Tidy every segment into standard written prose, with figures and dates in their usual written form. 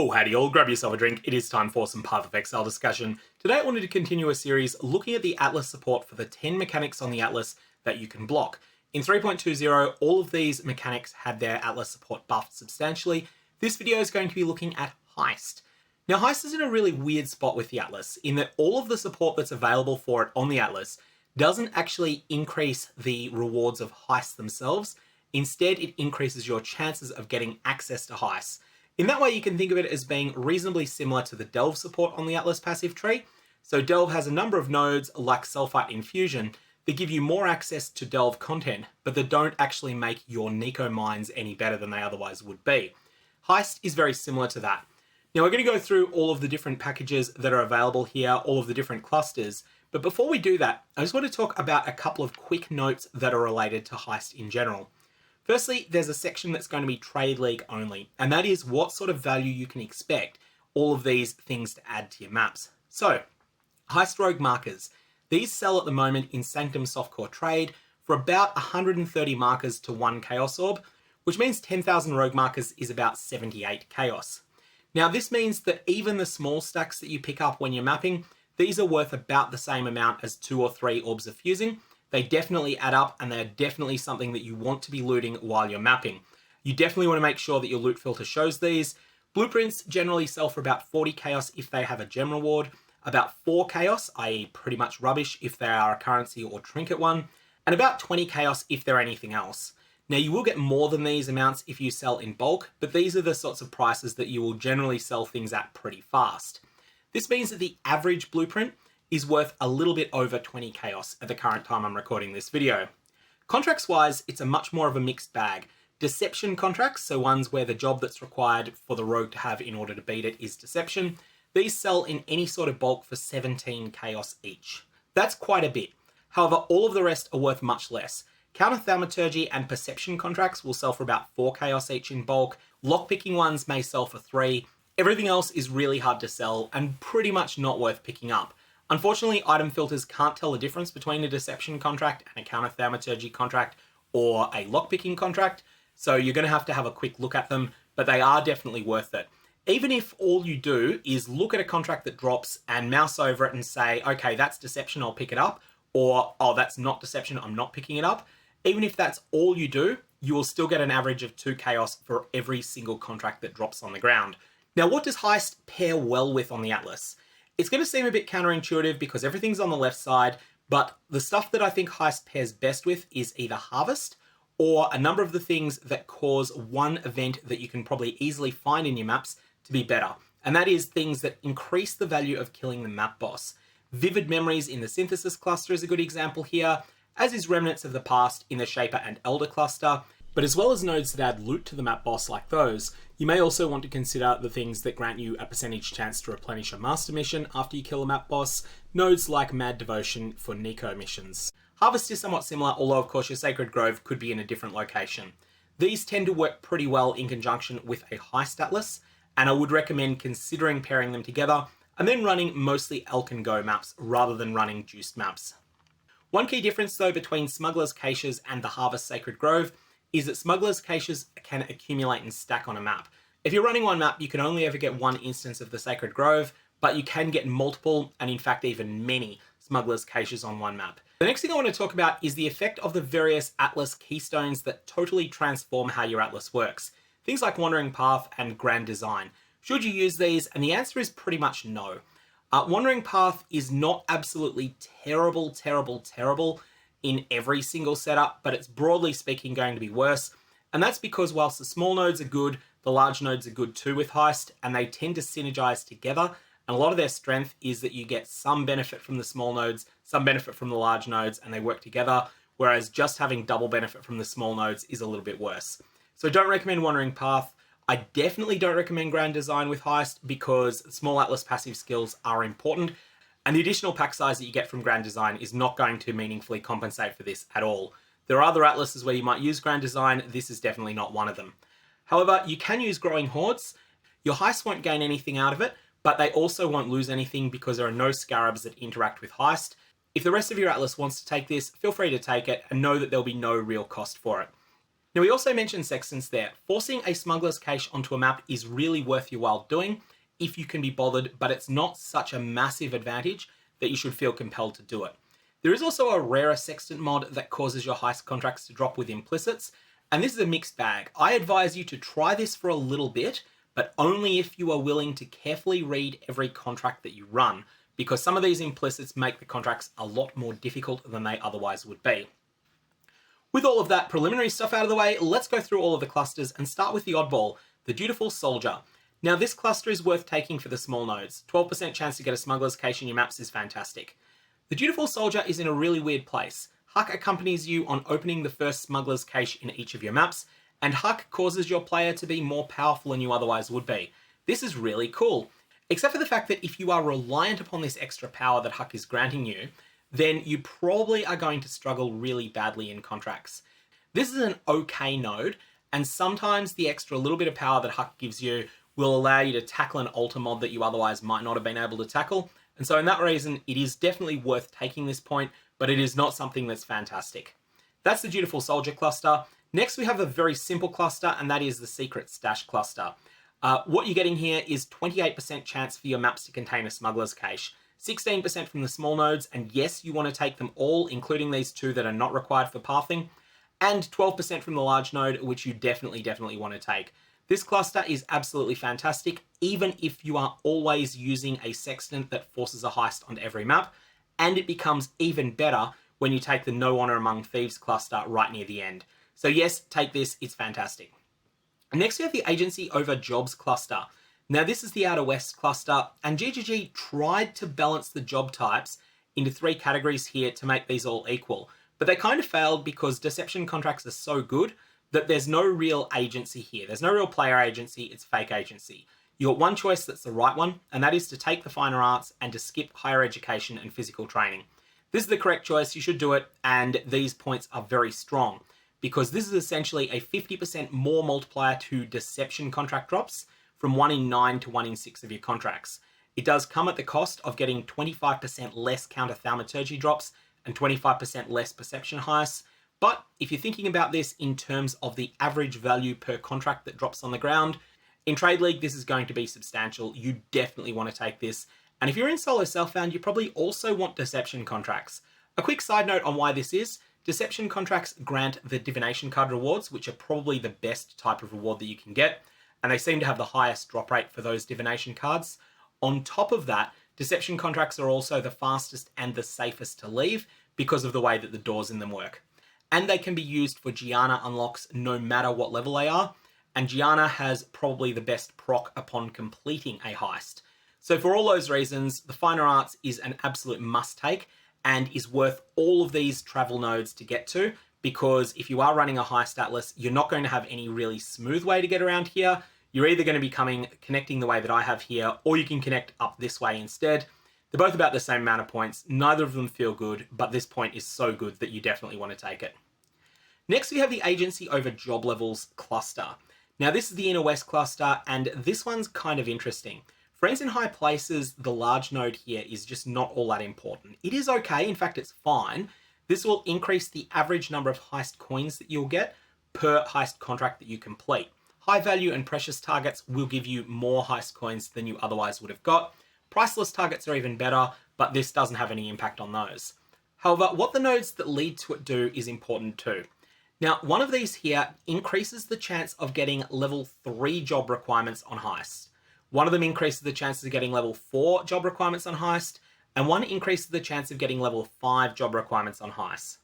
Oh, howdy all, grab yourself a drink. It is time for some Path of Exile discussion. Today I wanted to continue a series looking at the Atlas support for the 10 mechanics on the Atlas that you can block. In 3.20, all of these mechanics had their Atlas support buffed substantially. This video is going to be looking at Heist. Now Heist is in a really weird spot with the Atlas, in that all of the support that's available for it on the Atlas doesn't actually increase the rewards of Heist themselves. Instead, it increases your chances of getting access to Heist. In that way, you can think of it as being reasonably similar to the Delve support on the Atlas passive tree. So Delve has a number of nodes, like Sulfite Infusion, that give you more access to Delve content, but that don't actually make your Nico mines any better than they otherwise would be. Heist is very similar to that. Now we're going to go through all of the different packages that are available here, all of the different clusters, but before we do that, I just want to talk about a couple of quick notes that are related to Heist in general. Firstly, there's a section that's going to be Trade League only, and that is what sort of value you can expect all of these things to add to your maps. So, Heist Rogue markers. These sell at the moment in Sanctum Softcore Trade for about 130 markers to 1 Chaos Orb, which means 10,000 Rogue markers is about 78 Chaos. Now, this means that even the small stacks that you pick up when you're mapping, these are worth about the same amount as 2 or 3 Orbs of Fusing. They definitely add up, and they're definitely something that you want to be looting while you're mapping. You definitely want to make sure that your loot filter shows these. Blueprints generally sell for about 40 Chaos if they have a gem reward, about 4 Chaos, i.e. pretty much rubbish if they are a currency or trinket one, and about 20 Chaos if they're anything else. Now you will get more than these amounts if you sell in bulk, but these are the sorts of prices that you will generally sell things at pretty fast. This means that the average blueprint is worth a little bit over 20 Chaos at the current time I'm recording this video. Contracts wise, it's a much more of a mixed bag. Deception contracts, so ones where the job that's required for the rogue to have in order to beat it is deception, these sell in any sort of bulk for 17 Chaos each. That's quite a bit. However, all of the rest are worth much less. Counter Thaumaturgy and Perception contracts will sell for about 4 Chaos each in bulk. Lockpicking ones may sell for 3. Everything else is really hard to sell and pretty much not worth picking up. Unfortunately, item filters can't tell the difference between a Deception contract and a Counter Thaumaturgy contract or a Lockpicking contract, so you're going to have a quick look at them, but they are definitely worth it. Even if all you do is look at a contract that drops and mouse over it and say, okay, that's Deception, I'll pick it up, or, oh, that's not Deception, I'm not picking it up, even if that's all you do, you will still get an average of 2 Chaos for every single contract that drops on the ground. Now, what does Heist pair well with on the Atlas? It's going to seem a bit counterintuitive because everything's on the left side, but the stuff that I think Heist pairs best with is either Harvest or a number of the things that cause one event that you can probably easily find in your maps to be better. And that is things that increase the value of killing the map boss. Vivid Memories in the Synthesis cluster is a good example here, as is Remnants of the Past in the Shaper and Elder cluster. But as well as nodes that add loot to the map boss like those, you may also want to consider the things that grant you a percentage chance to replenish a master mission after you kill a map boss, nodes like Mad Devotion for Nico missions. Harvest is somewhat similar, although of course your Sacred Grove could be in a different location. These tend to work pretty well in conjunction with a Heist Atlas, and I would recommend considering pairing them together and then running mostly Elk and Go maps rather than running juiced maps. One key difference though between Smuggler's Caches and the Harvest Sacred Grove is that Smuggler's Caches can accumulate and stack on a map. If you're running one map, you can only ever get one instance of the Sacred Grove, but you can get multiple, and in fact even many, Smuggler's Caches on one map. The next thing I want to talk about is the effect of the various Atlas keystones that totally transform how your Atlas works. Things like Wandering Path and Grand Design. Should you use these? And the answer is pretty much no. Wandering Path is not absolutely terrible in every single setup, but it's broadly speaking going to be worse. And that's because whilst the small nodes are good, the large nodes are good too with Heist, and they tend to synergize together. And a lot of their strength is that you get some benefit from the small nodes, some benefit from the large nodes, and they work together, whereas just having double benefit from the small nodes is a little bit worse. So don't recommend Wandering Path. I definitely don't recommend Grand Design with Heist because small Atlas passive skills are important, and the additional pack size that you get from Grand Design is not going to meaningfully compensate for this at all. There are other Atlases where you might use Grand Design, this is definitely not one of them. However, you can use Growing Hordes. Your Heist won't gain anything out of it, but they also won't lose anything because there are no Scarabs that interact with Heist. If the rest of your Atlas wants to take this, feel free to take it and know that there'll be no real cost for it. Now, we also mentioned sextants there. Forcing a smuggler's cache onto a map is really worth your while doing if you can be bothered, but it's not such a massive advantage that you should feel compelled to do it. There is also a rarer sextant mod that causes your heist contracts to drop with implicits, and this is a mixed bag. I advise you to try this for a little bit, but only if you are willing to carefully read every contract that you run, because some of these implicits make the contracts a lot more difficult than they otherwise would be. With all of that preliminary stuff out of the way, let's go through all of the clusters and start with the oddball, the Dutiful Soldier. Now, this cluster is worth taking for the small nodes. 12% chance to get a smuggler's cache in your maps is fantastic. The Dutiful Soldier is in a really weird place. Huck accompanies you on opening the first smuggler's cache in each of your maps, and Huck causes your player to be more powerful than you otherwise would be. This is really cool, except for the fact that if you are reliant upon this extra power that Huck is granting you, then you probably are going to struggle really badly in contracts. This is an okay node, and sometimes the extra little bit of power that Huck gives you will allow you to tackle an alter mod that you otherwise might not have been able to tackle. And so in that reason, it is definitely worth taking this point, but it is not something that's fantastic. That's the Dutiful Soldier cluster. Next, we have a very simple cluster, and that is the Secret Stash cluster. What you're getting here is 28% chance for your maps to contain a smuggler's cache, 16% from the small nodes, and yes, you want to take them all, including these two that are not required for pathing, and 12% from the large node, which you definitely want to take. This cluster is absolutely fantastic, even if you are always using a sextant that forces a heist onto every map, and it becomes even better when you take the No Honor Among Thieves cluster right near the end. So yes, take this, it's fantastic. Next we have the Agency Over Jobs cluster. Now this is the Outer West cluster, and GGG tried to balance the job types into 3 categories here to make these all equal, but they kind of failed because deception contracts are so good that there's no real agency here. There's no real player agency, it's fake agency. You got one choice that's the right one, and that is to take the finer arts and to skip higher education and physical training. This is the correct choice, you should do it, and these points are very strong, because this is essentially a 50% more multiplier to deception contract drops from 1 in 9 to 1 in 6 of your contracts. It does come at the cost of getting 25% less counter thaumaturgy drops and 25% less perception heists, but if you're thinking about this in terms of the average value per contract that drops on the ground, in Trade League this is going to be substantial. You definitely want to take this. And if you're in solo self-found, you probably also want deception contracts. A quick side note on why this is, deception contracts grant the divination card rewards, which are probably the best type of reward that you can get, and they seem to have the highest drop rate for those divination cards. On top of that, deception contracts are also the fastest and the safest to leave because of the way that the doors in them work. And they can be used for Gianna unlocks no matter what level they are, and Gianna has probably the best proc upon completing a heist. So for all those reasons, the Finer Arts is an absolute must-take and is worth all of these travel nodes to get to, because if you are running a heist atlas, you're not going to have any really smooth way to get around here. You're either going to be connecting the way that I have here, or you can connect up this way instead. They're both about the same amount of points. Neither of them feel good, but this point is so good that you definitely want to take it. Next, we have the Agency Over Job Levels cluster. Now, this is the Inner West cluster, and this one's kind of interesting. Friends in High Places, the large node here is just not all that important. It is okay, in fact, it's fine. This will increase the average number of heist coins that you'll get per heist contract that you complete. High value and precious targets will give you more heist coins than you otherwise would have got. Priceless targets are even better, but this doesn't have any impact on those. However, what the nodes that lead to it do is important too. Now, one of these here increases the chance of getting level 3 job requirements on heist. One of them increases the chances of getting level 4 job requirements on heist, and one increases the chance of getting level 5 job requirements on heist.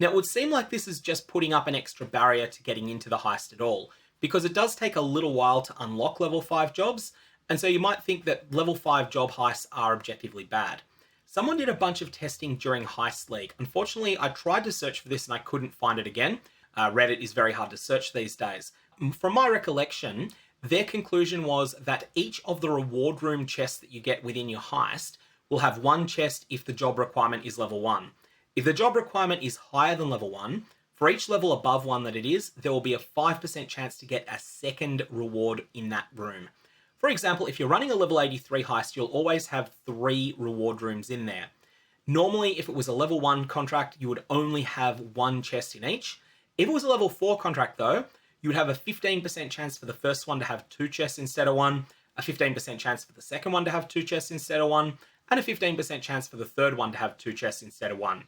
Now, it would seem like this is just putting up an extra barrier to getting into the heist at all, because it does take a little while to unlock level 5 jobs, and so you might think that level 5 job heists are objectively bad. Someone did a bunch of testing during Heist League. Unfortunately, I tried to search for this and I couldn't find it again. Reddit is very hard to search these days. From my recollection, their conclusion was that each of the reward room chests that you get within your heist will have one chest if the job requirement is level 1. If the job requirement is higher than level 1, for each level above 1 that it is, there will be a 5% chance to get a second reward in that room. For example, if you're running a level 83 heist, you'll always have 3 reward rooms in there. Normally, if it was a level 1 contract, you would only have 1 chest in each. If it was a level 4 contract though, you would have a 15% chance for the first one to have 2 chests instead of 1, a 15% chance for the second one to have 2 chests instead of 1, and a 15% chance for the third one to have 2 chests instead of 1.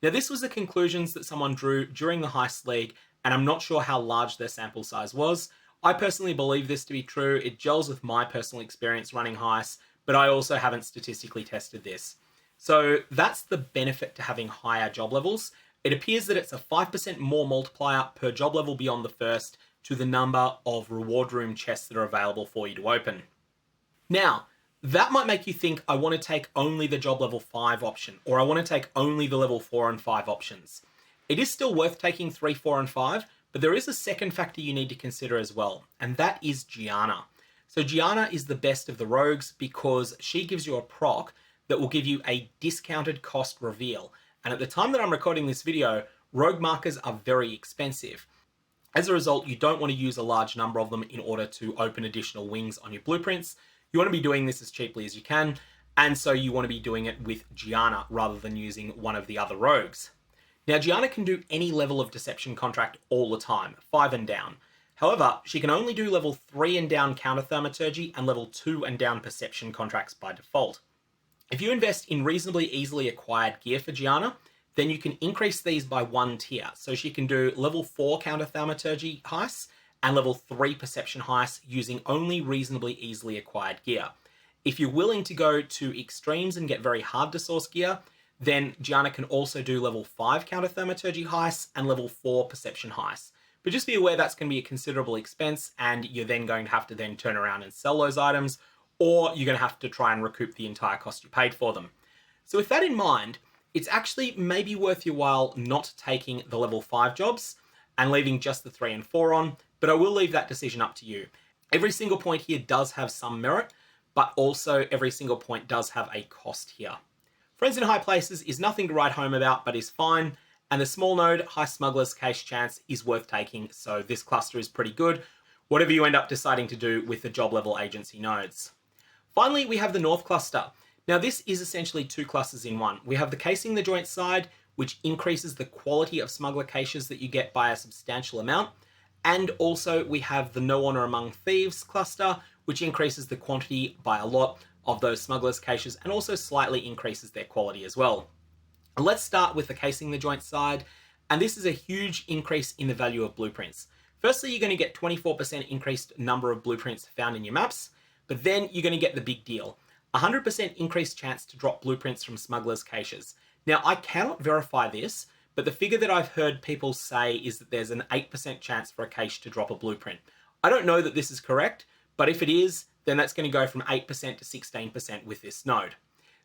Now this was the conclusions that someone drew during the Heist League, and I'm not sure how large their sample size was. I personally believe this to be true. It gels with my personal experience running heists, but I also haven't statistically tested this. So that's the benefit to having higher job levels. It appears that it's a 5% more multiplier per job level beyond the first to the number of reward room chests that are available for you to open. Now, that might make you think I want to take only the job level 5 option, or I want to take only the level 4 and 5 options. It is still worth taking 3, 4, and 5, but there is a second factor you need to consider as well, and that is Gianna. So Gianna is the best of the rogues because she gives you a proc that will give you a discounted cost reveal. And at the time that I'm recording this video, rogue markers are very expensive. As a result, you don't want to use a large number of them in order to open additional wings on your blueprints. You want to be doing this as cheaply as you can, and so you want to be doing it with Gianna rather than using one of the other rogues. Now, Gianna can do any level of deception contract all the time, 5 and down. However, she can only do level 3 and down counter thaumaturgy and level 2 and down perception contracts by default. If you invest in reasonably easily acquired gear for Gianna, then you can increase these by 1 tier. So she can do level 4 counter thaumaturgy heists and level 3 perception heists using only reasonably easily acquired gear. If you're willing to go to extremes and get very hard to source gear, then Gianna can also do level 5 counter thaumaturgy heists and level 4 perception heists. But just be aware that's going to be a considerable expense, and you're then going to have to then turn around and sell those items, or you're going to have to try and recoup the entire cost you paid for them. So with that in mind, it's actually maybe worth your while not taking the level 5 jobs and leaving just the 3 and 4 on, but I will leave that decision up to you. Every single point here does have some merit, but also every single point does have a cost here. Friends in High Places is nothing to write home about, but is fine, and the small node High Smuggler's Cache chance is worth taking, so this cluster is pretty good, whatever you end up deciding to do with the job level agency nodes. Finally, we have the North cluster. Now this is essentially 2 clusters in one. We have the Casing the Joint side, which increases the quality of smuggler caches that you get by a substantial amount, and also we have the No Honor Among Thieves cluster, which increases the quantity by a lot of those smugglers caches and also slightly increases their quality as well. Let's start with the Casing the Joint side, and this is a huge increase in the value of blueprints. Firstly, you're going to get 24% increased number of blueprints found in your maps, but then you're going to get the big deal. 100% increased chance to drop blueprints from smugglers' caches. Now, I cannot verify this, but the figure that I've heard people say is that there's an 8% chance for a cache to drop a blueprint. I don't know that this is correct, but if it is, then that's going to go from 8% to 16% with this node.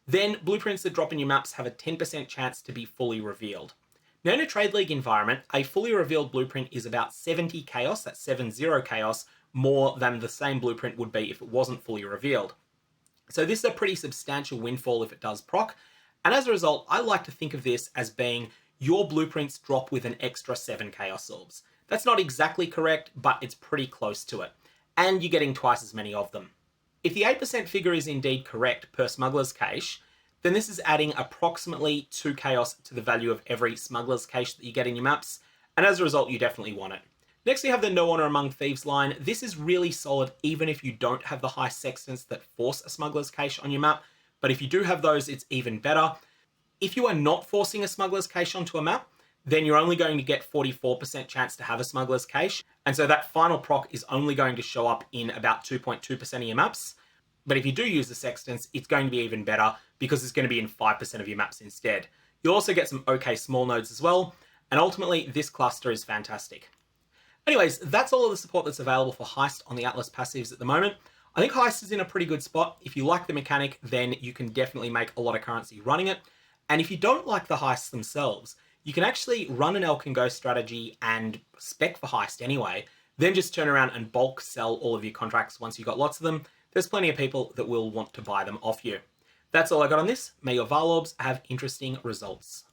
Then, blueprints that drop in your maps have a 10% chance to be fully revealed. Now, in a Trade League environment, a fully revealed blueprint is about 70 chaos, that's 70 chaos, more than the same blueprint would be if it wasn't fully revealed. So this is a pretty substantial windfall if it does proc, and as a result, I like to think of this as being your blueprints drop with an extra 7 chaos orbs. That's not exactly correct, but it's pretty close to it, and you're getting twice as many of them. If the 8% figure is indeed correct per smuggler's cache, then this is adding approximately 2 chaos to the value of every smuggler's cache that you get in your maps, and as a result, you definitely want it. Next, we have the No Honor Among Thieves line. This is really solid even if you don't have the high sextants that force a smuggler's cache on your map, but if you do have those, it's even better. If you are not forcing a smuggler's cache onto a map, then you're only going to get 44% chance to have a smuggler's cache, and so that final proc is only going to show up in about 2.2% of your maps. But if you do use the sextants, it's going to be even better because it's going to be in 5% of your maps instead. You'll also get some okay small nodes as well, and ultimately this cluster is fantastic. Anyways, that's all of the support that's available for Heist on the Atlas passives at the moment. I think Heist is in a pretty good spot. If you like the mechanic, then you can definitely make a lot of currency running it. And if you don't like the heists themselves, you can actually run an Elk and Go strategy and spec for Heist anyway, then just turn around and bulk sell all of your contracts once you've got lots of them. There's plenty of people that will want to buy them off you. That's all I got on this. May your Varlorbs have interesting results.